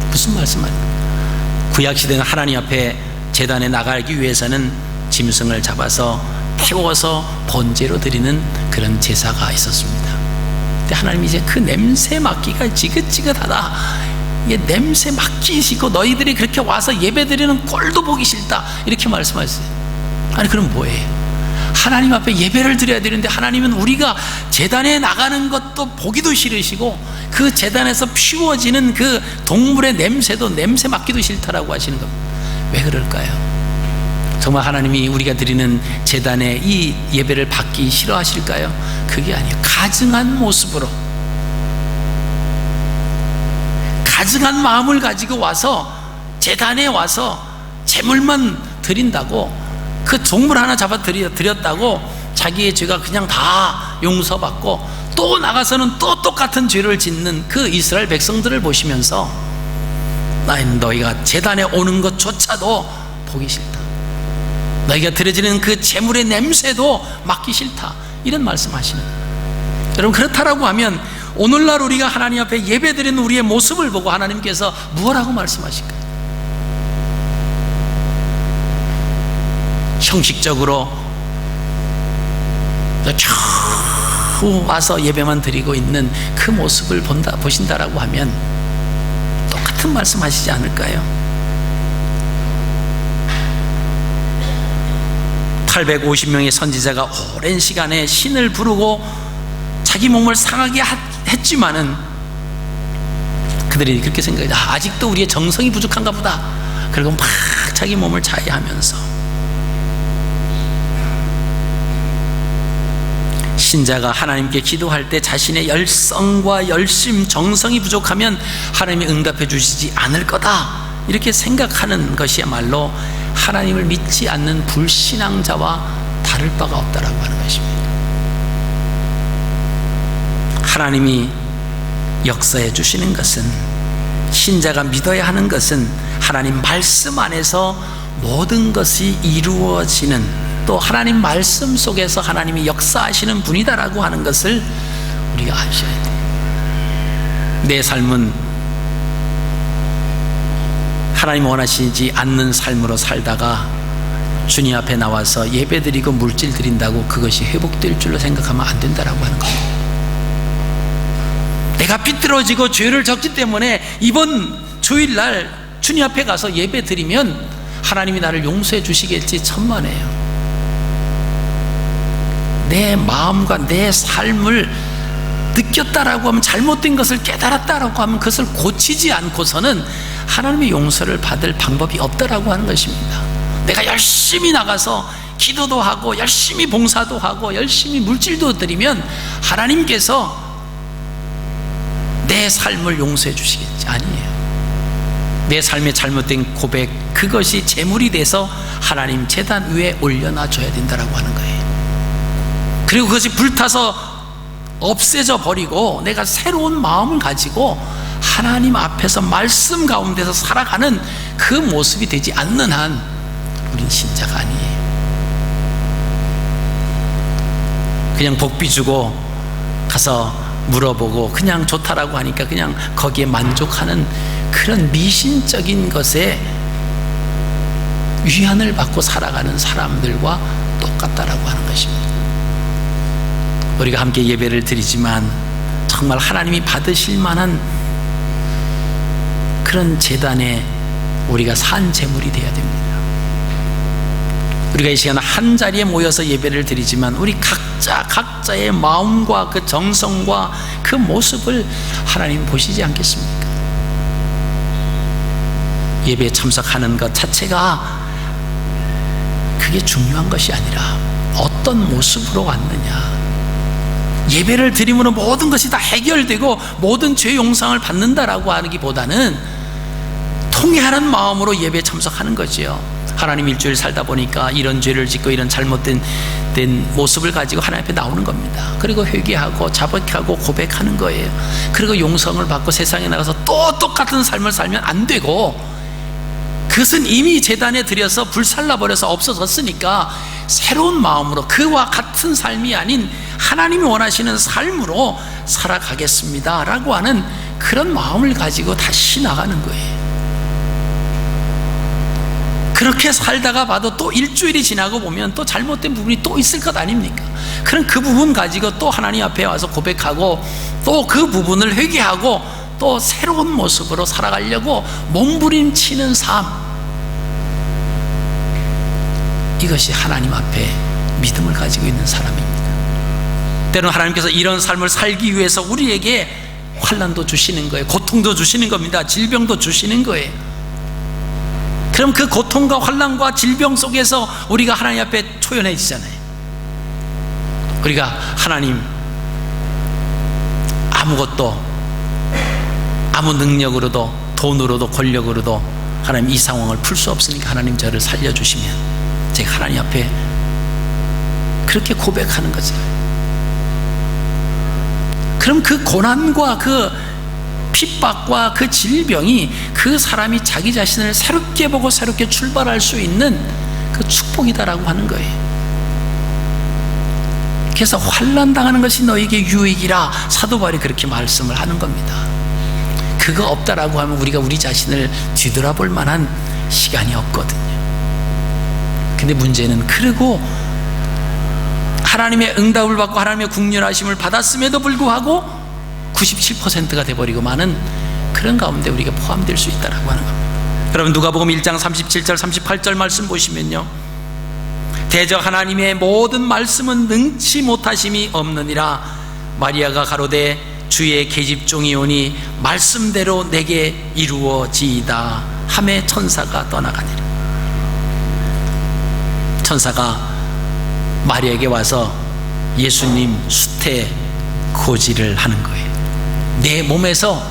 무슨 말씀입니까? 구약시대는 하나님 앞에 제단에 나가기 위해서는 짐승을 잡아서 태워서 번제로 드리는 그런 제사가 있었습니다. 근데 하나님이 이제 그 냄새 맡기가 지긋지긋하다, 이게 냄새 맡기시고 너희들이 그렇게 와서 예배드리는 꼴도 보기 싫다, 이렇게 말씀하셨어요. 아니 그럼 뭐예요? 하나님 앞에 예배를 드려야 되는데 하나님은 우리가 제단에 나가는 것도 보기도 싫으시고 그 제단에서 피워지는 그 동물의 냄새도 냄새 맡기도 싫다라고 하시는 겁니다. 왜 그럴까요? 정말 하나님이 우리가 드리는 제단에 이 예배를 받기 싫어하실까요? 그게 아니에요. 가증한 모습으로, 가증한 마음을 가지고 와서 제단에 와서 제물만 드린다고, 그 동물 하나 잡아 드렸다고 자기의 죄가 그냥 다 용서받고 또 나가서는 또 똑같은 죄를 짓는 그 이스라엘 백성들을 보시면서 나는 너희가 제단에 오는 것조차도 보기 싫다, 너희가 드려지는 그 제물의 냄새도 맡기 싫다, 이런 말씀하시는 거예요. 여러분, 그렇다라고 하면 오늘날 우리가 하나님 앞에 예배드리는 우리의 모습을 보고 하나님께서 무엇라고 말씀하실까요? 형식적으로 겨우 와서 예배만 드리고 있는 그 모습을 보신다라고 하면 똑같은 말씀하시지 않을까요? 850명의 선지자가 오랜 시간에 신을 부르고 자기 몸을 상하게 했지만은 그들이 그렇게 생각해요. 아직도 우리의 정성이 부족한가 보다. 그리고 막 자기 몸을 자해하면서 신자가 하나님께 기도할 때 자신의 열성과 열심, 정성이 부족하면 하나님이 응답해 주시지 않을 거다, 이렇게 생각하는 것이야말로 하나님을 믿지 않는 불신앙자와 다를 바가 없다라고 하는 것입니다. 하나님이 역사해 주시는 것은, 신자가 믿어야 하는 것은 하나님 말씀 안에서 모든 것이 이루어지는, 또 하나님 말씀 속에서 하나님이 역사하시는 분이다라고 하는 것을 우리가 아셔야 돼요. 내 삶은 하나님 원하시지 않는 삶으로 살다가 주님 앞에 나와서 예배 드리고 물질 드린다고 그것이 회복될 줄로 생각하면 안 된다라고 하는 겁니다. 내가 삐뚤어지고 죄를 졌기 때문에 이번 주일날 주님 앞에 가서 예배 드리면 하나님이 나를 용서해 주시겠지, 천만에요. 내 마음과 내 삶을 느꼈다라고 하면, 잘못된 것을 깨달았다라고 하면 그것을 고치지 않고서는 하나님의 용서를 받을 방법이 없다라고 하는 것입니다. 내가 열심히 나가서 기도도 하고 열심히 봉사도 하고 열심히 물질도 드리면 하나님께서 내 삶을 용서해 주시겠지? 아니에요. 내 삶의 잘못된 고백, 그것이 제물이 돼서 하나님 제단 위에 올려놔 줘야 된다라고 하는 거예요. 그리고 그것이 불타서 없애져 버리고 내가 새로운 마음을 가지고 하나님 앞에서 말씀 가운데서 살아가는 그 모습이 되지 않는 한 우린 신자가 아니에요. 그냥 복비 주고 가서 물어보고 그냥 좋다라고 하니까 그냥 거기에 만족하는 그런 미신적인 것에 위안을 받고 살아가는 사람들과 똑같다라고 하는 것입니다. 우리가 함께 예배를 드리지만 정말 하나님이 받으실 만한 그런 제단에 우리가 산 제물이 되어야 됩니다. 우리가 이 시간 한 자리에 모여서 예배를 드리지만 우리 각자의 마음과 그 정성과 그 모습을 하나님 보시지 않겠습니까? 예배에 참석하는 것 자체가 그게 중요한 것이 아니라 어떤 모습으로 왔느냐. 예배를 드림으로 모든 것이 다 해결되고 모든 죄 용서를 받는다라고 하기보다는 통회하는 마음으로 예배에 참석하는 거지요. 하나님 일주일 살다 보니까 이런 죄를 짓고 이런 잘못된 모습을 가지고 하나님 앞에 나오는 겁니다. 그리고 회개하고 자백하고 고백하는 거예요. 그리고 용서를 받고 세상에 나가서 또 똑같은 삶을 살면 안 되고, 그것은 이미 제단에 들여서 불살라버려서 없어졌으니까 새로운 마음으로 그와 같은 삶이 아닌 하나님이 원하시는 삶으로 살아가겠습니다 라고 하는 그런 마음을 가지고 다시 나가는 거예요. 그렇게 살다가 봐도 또 일주일이 지나고 보면 또 잘못된 부분이 또 있을 것 아닙니까? 그럼 그 부분 가지고 또 하나님 앞에 와서 고백하고 또 그 부분을 회개하고 또 새로운 모습으로 살아가려고 몸부림치는 삶, 이것이 하나님 앞에 믿음을 가지고 있는 사람입니다. 때로는 하나님께서 이런 삶을 살기 위해서 우리에게 환난도 주시는 거예요. 고통도 주시는 겁니다. 질병도 주시는 거예요. 그럼 그 고통과 환난과 질병 속에서 우리가 하나님 앞에 초연해지잖아요. 우리가 하나님, 아무것도 아무 능력으로도 돈으로도 권력으로도 하나님 이 상황을 풀 수 없으니까 하나님 저를 살려주시면 제가 하나님 앞에 그렇게 고백하는 거죠. 그럼 그 고난과 그 핍박과 그 질병이 그 사람이 자기 자신을 새롭게 보고 새롭게 출발할 수 있는 그 축복이다라고 하는 거예요. 그래서 환난 당하는 것이 너에게 유익이라 사도 바울이 그렇게 말씀을 하는 겁니다. 그거 없다라고 하면 우리가 우리 자신을 뒤돌아볼 만한 시간이 없거든요. 근데 문제는 그러고 하나님의 응답을 받고 하나님의 국률하심을 받았음에도 불구하고 97%가 돼버리고 마는 그런 가운데 우리가 포함될 수 있다라고 하는 겁니다. 여러분 누가복음 1장 37절 38절 말씀 보시면요, 대저 하나님의 모든 말씀은 능치 못하심이 없느니라. 마리아가 가로되 주의 계집종이 오니 말씀대로 내게 이루어지이다 하매 천사가 떠나가니라. 천사가 마리아에게 와서 예수님 수태 고지를 하는 거예요. 내 몸에서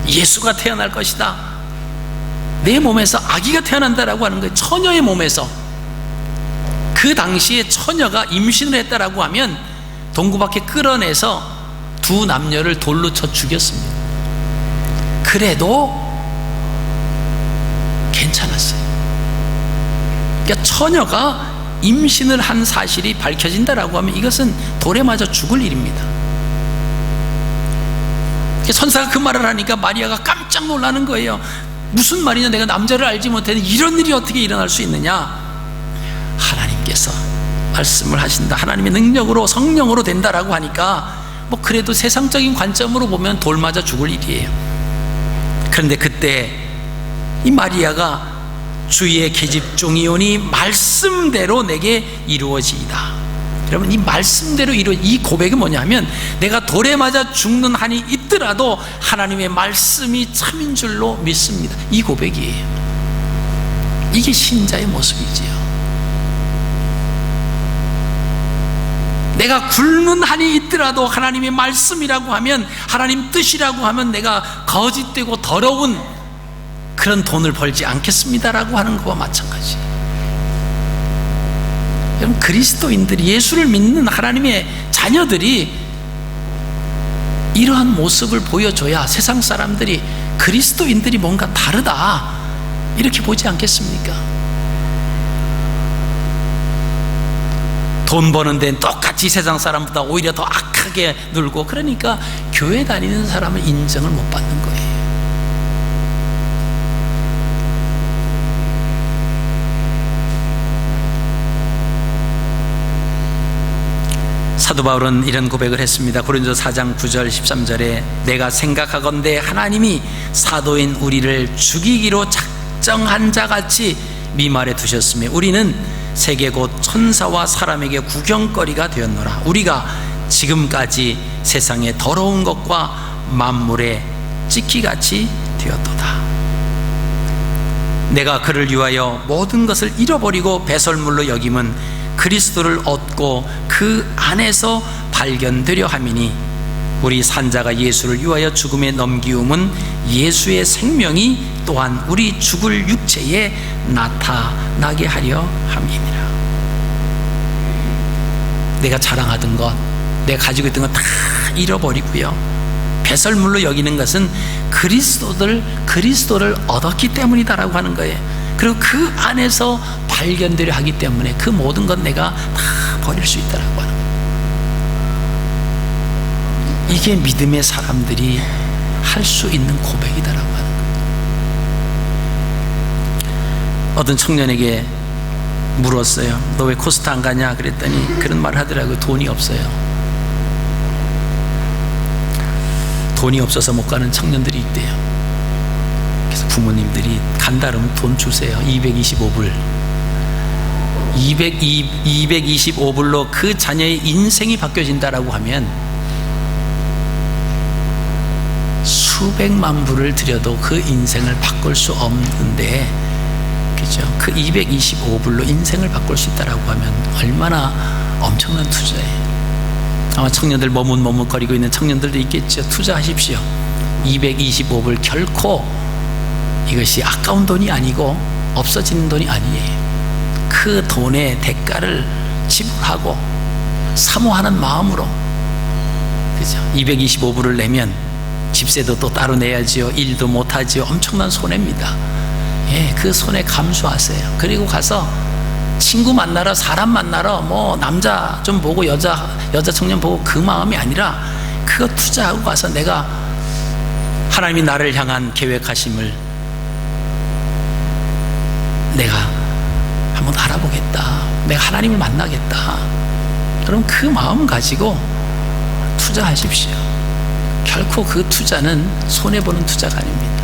예수가 태어날 것이다, 내 몸에서 아기가 태어난다라고 하는 거예요. 처녀의 몸에서. 그 당시에 처녀가 임신을 했다라고 하면 동구 밖에 끌어내서 두 남녀를 돌로 쳐 죽였습니다. 그래도 괜찮았어요. 그러니까 처녀가 임신을 한 사실이 밝혀진다라고 하면 이것은 돌에 맞아 죽을 일입니다. 선사가 그 말을 하니까 마리아가 깜짝 놀라는 거예요. 무슨 말이냐, 내가 남자를 알지 못했는데 이런 일이 어떻게 일어날 수 있느냐. 하나님께서 말씀을 하신다, 하나님의 능력으로 성령으로 된다라고 하니까 뭐 그래도 세상적인 관점으로 보면 돌 맞아 죽을 일이에요. 그런데 그때 이 마리아가 주의 계집종이오니 말씀대로 내게 이루어지이다. 여러분, 이 말씀대로 이 고백이 뭐냐면, 내가 돌에 맞아 죽는 한이 있더라도 하나님의 말씀이 참인 줄로 믿습니다. 이 고백이에요. 이게 신자의 모습이지요. 내가 굶는 한이 있더라도 하나님의 말씀이라고 하면, 하나님 뜻이라고 하면 내가 거짓되고 더러운 그런 돈을 벌지 않겠습니다라고 하는 것과 마찬가지. 여러분, 그리스도인들이, 예수를 믿는 하나님의 자녀들이 이러한 모습을 보여줘야 세상 사람들이 그리스도인들이 뭔가 다르다 이렇게 보지 않겠습니까? 돈 버는 데는 똑같이 세상 사람보다 오히려 더 악하게 놀고, 그러니까 교회 다니는 사람은 인정을 못 받는 거예요. 사도 바울은 이런 고백을 했습니다. 고린도서 4장 9절 13절에 내가 생각하건대 하나님이 사도인 우리를 죽이기로 작정한 자같이 미말해 두셨으며 우리는 세계 곧 천사와 사람에게 구경거리가 되었노라. 우리가 지금까지 세상의 더러운 것과 만물의 찌끼같이 되었도다. 내가 그를 위하여 모든 것을 잃어버리고 배설물로 여김은 그리스도를 얻고 그 안에서 발견되려 함이니, 우리 산자가 예수를 위하여 죽음에 넘기움은 예수의 생명이 또한 우리 죽을 육체에 나타나게 하려 함이니라. 내가 자랑하던 것, 내가 가지고 있던 것 다 잃어버리고요, 배설물로 여기는 것은 그리스도를 얻었기 때문이다라고 하는 거예요. 그리고 그 안에서 발견되려 하기 때문에 그 모든 것 내가 다 버릴 수 있다라고 하는 거예요. 이게 믿음의 사람들이 할 수 있는 고백이다라고 하는 거예요. 어떤 청년에게 물었어요. 너 왜 코스타 안 가냐 그랬더니 그런 말을 하더라고요. 돈이 없어요. 돈이 없어서 못 가는 청년들이 있대요. 그래서 부모님들이 간다 그러면 돈 주세요. 225불 225불로 그 자녀의 인생이 바뀌어진다라고 하면 수백만 불을 들여도 그 인생을 바꿀 수 없는데, 그죠? 그 225불로 인생을 바꿀 수 있다라고 하면 얼마나 엄청난 투자예요. 아마 청년들 머뭇머뭇거리고 있는 청년들도 있겠죠. 투자하십시오. 225불 결코 이것이 아까운 돈이 아니고 없어지는 돈이 아니에요. 그 돈의 대가를 지불하고 사모하는 마음으로, 그죠? 225불을 내면 집세도 또 따로 내야지요. 일도 못하지요. 엄청난 손해입니다. 예, 그 손해 감수하세요. 그리고 가서 친구 만나러, 사람 만나러, 뭐 남자 좀 보고 여자 청년 보고 그 마음이 아니라 그거 투자하고 가서 내가 하나님이 나를 향한 계획하심을 내가 한번 알아보겠다, 내가 하나님을 만나겠다, 그럼 그 마음 가지고 투자하십시오. 결코 그 투자는 손해보는 투자가 아닙니다.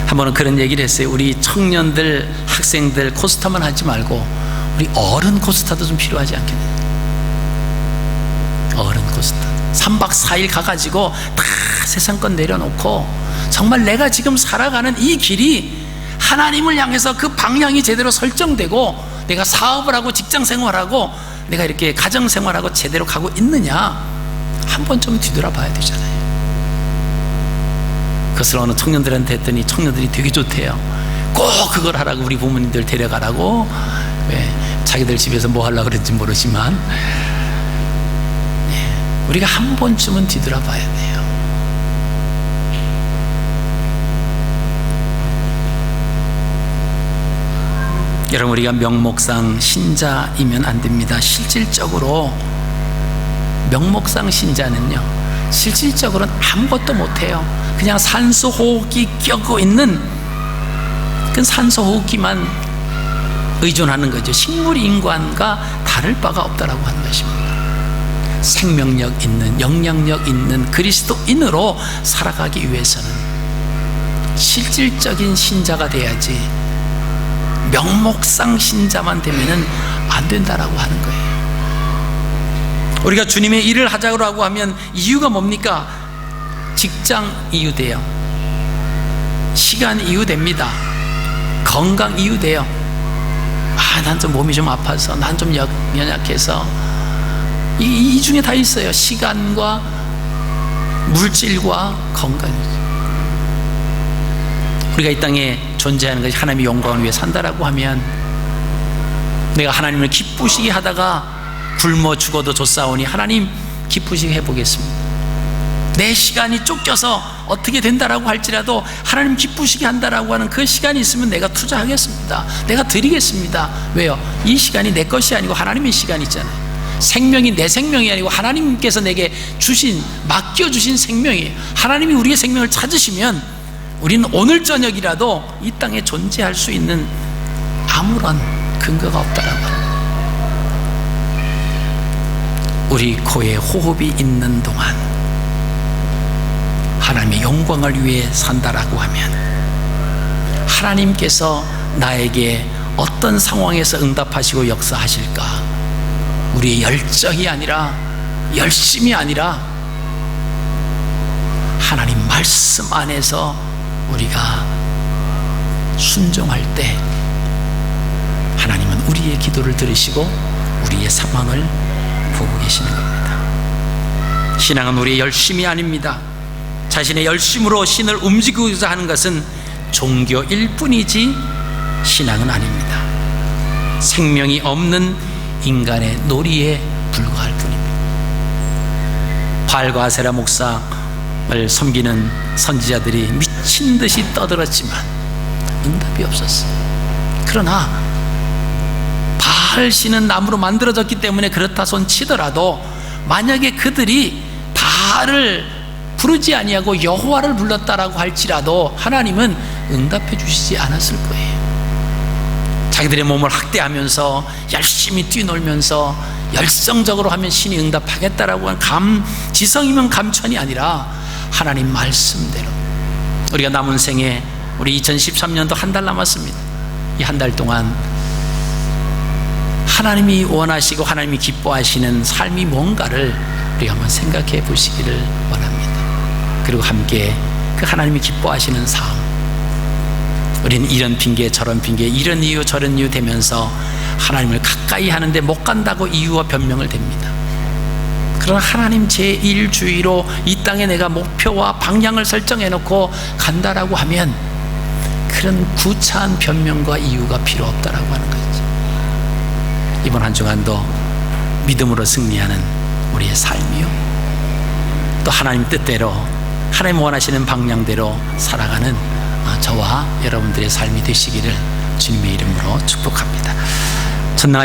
한 번은 그런 얘기를 했어요. 우리 청년들, 학생들 코스타만 하지 말고 우리 어른 코스타도 좀 필요하지 않겠나요? 어른 코스타 3박 4일 가가지고 다 세상 건 내려놓고 정말 내가 지금 살아가는 이 길이 하나님을 향해서 그 방향이 제대로 설정되고 내가 사업을 하고 직장 생활하고 내가 이렇게 가정 생활하고 제대로 가고 있느냐, 한 번 좀 뒤돌아봐야 되잖아요. 그것을 어느 청년들한테 했더니 청년들이 되게 좋대요. 꼭 그걸 하라고, 우리 부모님들 데려가라고. 왜? 자기들 집에서 뭐 하려고 그랬는지 모르지만, 우리가 한 번쯤은 뒤돌아봐야 돼요. 여러분, 우리가 명목상 신자이면 안 됩니다. 실질적으로 명목상 신자는요, 실질적으로는 아무것도 못해요. 그냥 산소호흡기 껴고 있는 그 산소호흡기만 의존하는 거죠. 식물 인간과 다를 바가 없다라고 하는 것입니다. 생명력 있는, 영향력 있는 그리스도인으로 살아가기 위해서는 실질적인 신자가 돼야지, 명목상 신자만 되면은 안 된다라고 하는 거예요. 우리가 주님의 일을 하자고 하면 이유가 뭡니까? 직장 이유 돼요. 시간 이유 됩니다. 건강 이유 돼요. 난 좀 몸이 좀 아파서, 난 좀 연약해서. 이 중에 다 있어요. 시간과 물질과 건강이죠. 우리가 이 땅에 존재하는 것이 하나님의 영광을 위해 산다라고 하면, 내가 하나님을 기쁘시게 하다가 굶어 죽어도 좋사오니 하나님 기쁘시게 해보겠습니다. 내 시간이 쫓겨서 어떻게 된다라고 할지라도 하나님 기쁘시게 한다라고 하는 그 시간이 있으면 내가 투자하겠습니다. 내가 드리겠습니다. 왜요? 이 시간이 내 것이 아니고 하나님의 시간이 있잖아요. 생명이 내 생명이 아니고 하나님께서 내게 주신, 맡겨주신 생명이에요. 하나님이 우리의 생명을 찾으시면 우리는 오늘 저녁이라도 이 땅에 존재할 수 있는 아무런 근거가 없다라고 합니다. 우리 코에 호흡이 있는 동안 하나님의 영광을 위해 산다라고 하면, 하나님께서 나에게 어떤 상황에서 응답하시고 역사하실까? 우리의 열정이 아니라, 열심이 아니라 하나님 말씀 안에서 우리가 순종할 때 하나님은 우리의 기도를 들으시고 우리의 상황을 보고 계시는 겁니다. 신앙은 우리의 열심이 아닙니다. 자신의 열심으로 신을 움직이고자 하는 것은 종교일 뿐이지 신앙은 아닙니다. 생명이 없는 인간의 놀이에 불과할 뿐입니다. 바알과 아세라 목상을 섬기는 선지자들이 미친 듯이 떠들었지만 응답이 없었어요. 그러나 바알 신은 나무로 만들어졌기 때문에 그렇다 손 치더라도, 만약에 그들이 바알을 부르지 아니하고 여호와를 불렀다라고 할지라도 하나님은 응답해 주시지 않았을 거예요. 자기들의 몸을 학대하면서 열심히 뛰놀면서 열성적으로 하면 신이 응답하겠다라고 하는 지성이면 감천이 아니라 하나님 말씀대로, 우리가 남은 생에, 우리 2013년도 한 달 남았습니다. 이 한 달 동안 하나님이 원하시고 하나님이 기뻐하시는 삶이 뭔가를 우리가 한번 생각해 보시기를 원합니다. 그리고 함께 그 하나님이 기뻐하시는 삶, 우리는 이런 핑계 저런 핑계, 이런 이유 저런 이유 되면서 하나님을 가까이 하는데 못 간다고 이유와 변명을 댑니다. 그러나 하나님 제1주의로 이 땅에 내가 목표와 방향을 설정해 놓고 간다라고 하면 그런 구차한 변명과 이유가 필요 없다라고 하는 거죠. 이번 한 주간도 믿음으로 승리하는 우리의 삶이요, 또 하나님 뜻대로 하나님 원하시는 방향대로 살아가는 저와 여러분들의 삶이 되시기를 주님의 이름으로 축복합니다. 전능하신